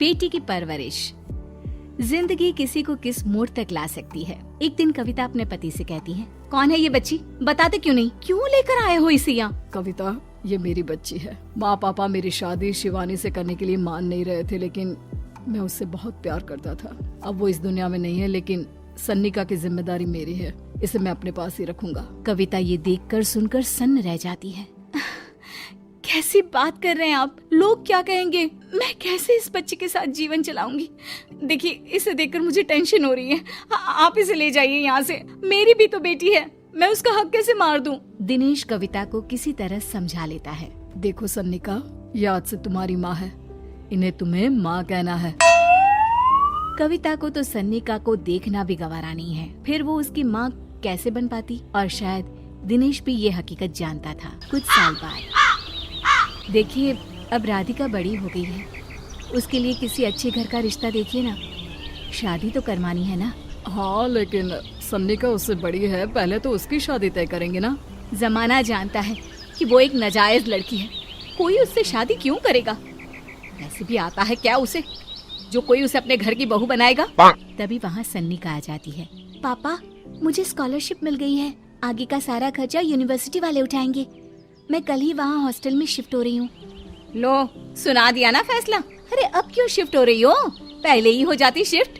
बेटी की परवरिश। जिंदगी किसी को किस मोड़ तक ला सकती है। एक दिन कविता अपने पति से कहती है, कौन है ये बच्ची, बताते क्यों नहीं, क्यों लेकर आए हो इसे यहाँ? कविता, ये मेरी बच्ची है। माँ पापा मेरी शादी शिवानी से करने के लिए मान नहीं रहे थे, लेकिन मैं उससे बहुत प्यार करता था। अब वो इस दुनिया में नहीं है, लेकिन सन्निका की जिम्मेदारी मेरी है। इसे मैं अपने पास ही रखूंगा। कविता ये देखकर सुनकर सन्न रह जाती है। कैसी बात कर रहे हैं आप? लोग क्या कहेंगे? मैं कैसे इस बच्चे के साथ जीवन चलाऊंगी? देखिए, इसे देखकर मुझे टेंशन हो रही है। आप इसे ले जाइए यहाँ से। मेरी भी तो बेटी है, मैं उसका हक कैसे मार दूं? दिनेश कविता को किसी तरह समझा लेता है। देखो सन्निका, ये आज से तुम्हारी माँ है, इन्हें तुम्हें माँ कहना है। कविता को तो सन्निका को देखना भी गवारा नहीं है, फिर वो उसकी माँ कैसे बन पाती? और शायद दिनेश भी ये हकीकत जानता था। कुछ साल बाद देखिए, अब राधिका बड़ी हो गई है, उसके लिए किसी अच्छे घर का रिश्ता देखिए ना। शादी तो करवानी है ना? हाँ, लेकिन सन्निका उससे बड़ी है, पहले तो उसकी शादी तय करेंगे ना। जमाना जानता है कि वो एक नाजायज लड़की है, कोई उससे शादी क्यों करेगा? वैसे भी आता है क्या उसे, जो कोई उसे अपने घर की बहू बनाएगा? तभी वहाँ सन्निका आ जाती है। पापा, मुझे स्कॉलरशिप मिल गई है, आगे का सारा खर्चा यूनिवर्सिटी वाले उठाएंगे। मैं कल ही वहाँ हॉस्टल में शिफ्ट हो रही हूँ। लो, सुना दिया ना फैसला। अरे अब क्यों शिफ्ट हो रही हो? पहले ही हो जाती शिफ्ट।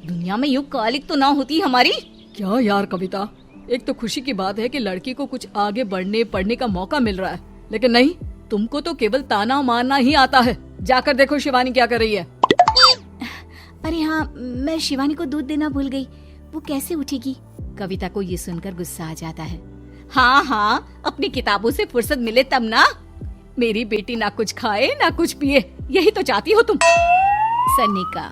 दुनिया में यूं कालिक तो ना होती हमारी। क्या यार कविता, एक तो खुशी की बात है कि लड़की को कुछ आगे बढ़ने पढ़ने का मौका मिल रहा है, लेकिन नहीं, तुमको तो केवल ताना मारना ही आता है। जाकर देखो शिवानी क्या कर रही है। अरे हाँ, मैं शिवानी को दूध देना भूल गई, वो कैसे उठेगी? कविता को ये सुनकर गुस्सा आ जाता है। हाँ, अपनी किताबों से फुर्सत मिले तब ना। मेरी बेटी ना कुछ खाए ना कुछ पिए, यही तो चाहती हो तुम। सन्निका,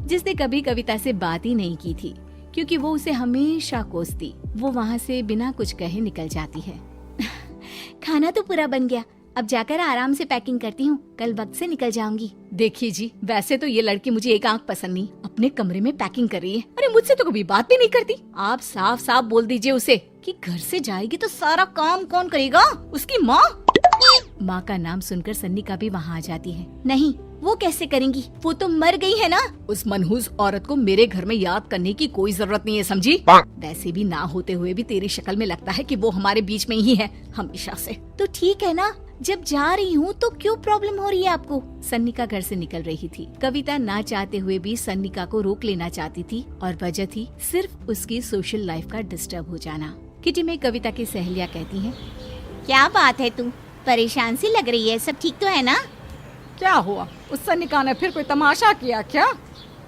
जिसने कभी कविता से बात ही नहीं की थी, क्योंकि वो उसे हमेशा कोसती, वो वहाँ से बिना कुछ कहे निकल जाती है। खाना तो पूरा बन गया, अब जाकर आराम से पैकिंग करती हूँ, कल वक्त से निकल जाऊंगी। देखिए जी, वैसे तो ये लड़की मुझे एक आंख पसंद नहीं, अपने कमरे में पैकिंग कर रही है। अरे मुझसे तो कभी बात भी नहीं करती। आप साफ साफ बोल दीजिए उसे कि घर से जाएगी तो सारा काम कौन करेगा? उसकी माँ। माँ का नाम सुनकर सन्निका भी वहाँ आ जाती है। नहीं, वो कैसे करेंगी, वो तो मर गई है ना। उस मनहूस औरत को मेरे घर में याद करने की कोई जरूरत नहीं है, समझी? वैसे भी ना होते हुए भी तेरी शक्ल में लगता है कि वो हमारे बीच में ही है हमेशा से। तो ठीक है ना, जब जा रही हूँ तो क्यों प्रॉब्लम हो रही है आपको? सन्निका घर से निकल रही थी। कविता ना चाहते हुए भी सन्निका को रोक लेना चाहती थी, और वजह थी सिर्फ उसकी सोशल लाइफ का डिस्टर्ब हो जाना। किटी में कविता की सहेलियाँ कहती हैं, क्या बात है, तू परेशान सी लग रही है, सब ठीक तो है ना? क्या हुआ, उस सन्निका ने फिर कोई तमाशा किया क्या?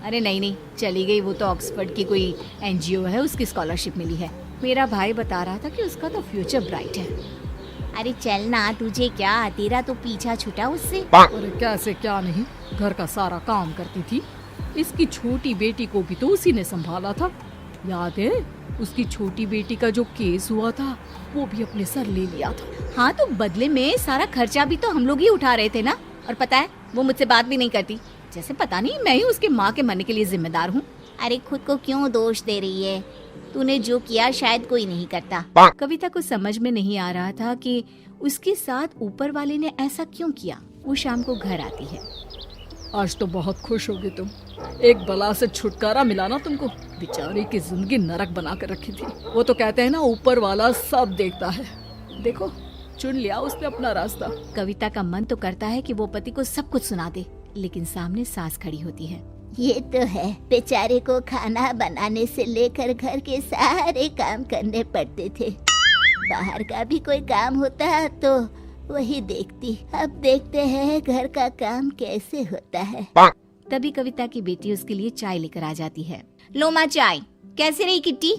अरे नहीं, चली गई, वो तो ऑक्सफोर्ड की कोई NGO है, उसकी स्कॉलरशिप मिली है। मेरा भाई बता रहा था कि उसका तो फ्यूचर ब्राइट है। अरे चल ना, तुझे क्या, तेरा तो पीछा छूटा उससे। अरे कैसे क्या नहीं, घर का सारा काम करती थी। इसकी छोटी बेटी को भी तो उसी ने संभाला था, याद है? उसकी छोटी बेटी का जो केस हुआ था, वो भी अपने सर ले लिया था। हाँ, तो बदले में सारा खर्चा भी तो हम लोग ही उठा रहे थे ना। और पता है, वो मुझसे बात भी नहीं करती, जैसे पता नहीं मैं ही उसके माँ के मरने के लिए जिम्मेदार हूँ। अरे खुद को क्यों दोष दे रही है? तूने जो किया शायद कोई नहीं करता। कविता को समझ में नहीं आ रहा था कि उसके साथ ऊपर वाले ने ऐसा क्यों किया। वो शाम को घर आती है। आज तो बहुत खुश होगी तुम, एक बला से छुटकारा मिला ना तुमको। बेचारी की जिंदगी नरक बना कर रखी थी। वो तो कहते हैं ना, ऊपर वाला सब देखता है। देखो, चुन लिया उसने अपना रास्ता। कविता का मन तो करता है कि वो पति को सब कुछ सुना दे, लेकिन सामने सास खड़ी होती है। ये तो है, बेचारे को खाना बनाने से लेकर घर के सारे काम करने पड़ते थे। बाहर का भी कोई काम होता तो वही देखती। अब देखते हैं घर का काम कैसे होता है। तभी कविता की बेटी उसके लिए चाय लेकर आ जाती है। लो माँ चाय। कैसी रही किट्टी?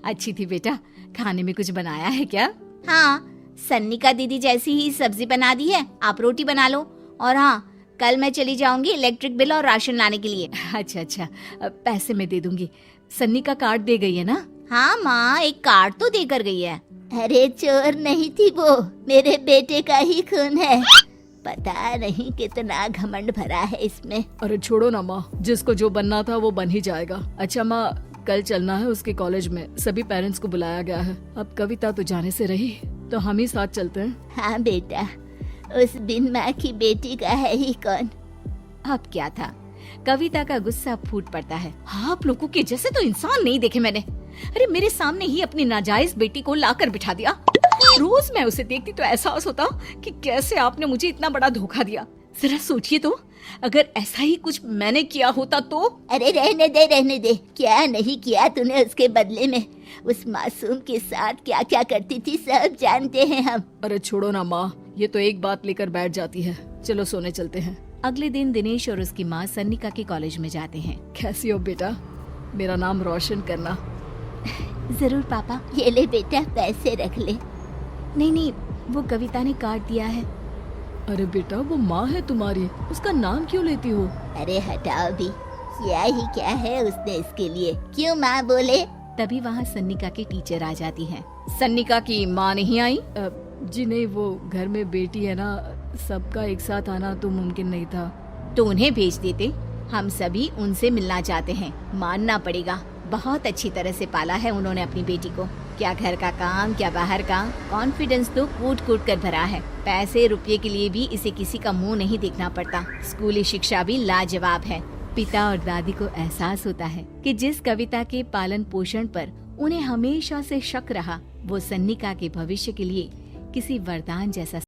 अच्छी थी बेटा, खाने में कुछ बनाया है क्या? हाँ, सन्निका दीदी जैसी ही सब्जी बना दी है, आप रोटी बना लो। और हाँ, कल मैं चली जाऊंगी इलेक्ट्रिक बिल और राशन लाने के लिए। अच्छा, पैसे मैं दे दूंगी। सन्निका कार्ड दे गई है ना? हाँ माँ, एक कार्ड तो देकर गई है। अरे चोर नहीं थी वो, मेरे बेटे का ही खून है। पता नहीं कितना घमंड भरा है इसमें। अरे छोड़ो ना माँ, जिसको जो बनना था वो बन ही जाएगा। अच्छा माँ, कल चलना है उसके कॉलेज में, सभी पेरेंट्स को बुलाया गया है। अब कविता तो जाने से रही, तो हम ही साथ चलते हैं। हाँ बेटा, उस बिन माँ की बेटी का है ही कौन। अब क्या था, कविता का गुस्सा फूट पड़ता है। आप लोगों के जैसे तो इंसान नहीं देखे मैंने। अरे मेरे सामने ही अपनी नाजायज बेटी को लाकर बिठा दिया। रोज मैं उसे देखती तो एहसास होता कि कैसे आपने मुझे इतना बड़ा धोखा दिया। जरा सोचिए तो, अगर ऐसा ही कुछ मैंने किया होता तो। अरे रहने दे, क्या नहीं किया तूने उसके बदले में। उस मासूम के साथ क्या क्या करती थी सब जानते हैं हम। अरे छोड़ो ना माँ, ये तो एक बात लेकर बैठ जाती है। चलो सोने चलते हैं। अगले दिन दिनेश और उसकी माँ सन्निका के कॉलेज में जाते हैं। कैसी हो बेटा, मेरा नाम रोशन करना। जरूर पापा। ये ले बेटा, पैसे रख ले। नहीं, वो कविता ने काट दिया है। अरे बेटा, वो माँ है तुम्हारी, उसका नाम क्यों लेती हो? अरे हटाओ भी, किया ही क्या है उसने इसके लिए, क्यों माँ बोले। तभी वहाँ सन्निका की टीचर आ जाती है। सन्निका की माँ नहीं आई? जी नहीं, वो घर में बेटी है ना, सबका एक साथ आना तो मुमकिन नहीं था। तो उन्हें भेज देते, हम सभी उनसे मिलना चाहते हैं। मानना पड़ेगा, बहुत अच्छी तरह से पाला है उन्होंने अपनी बेटी को। क्या घर का काम, क्या बाहर का, कॉन्फिडेंस तो कूट कूट कर भरा है। पैसे रुपये के लिए भी इसे किसी का मुंह नहीं देखना पड़ता। स्कूली शिक्षा भी लाजवाब है। पिता और दादी को एहसास होता है कि जिस कविता के पालन पोषण पर उन्हें हमेशा से शक रहा, वो सन्निका के भविष्य के लिए किसी वरदान जैसा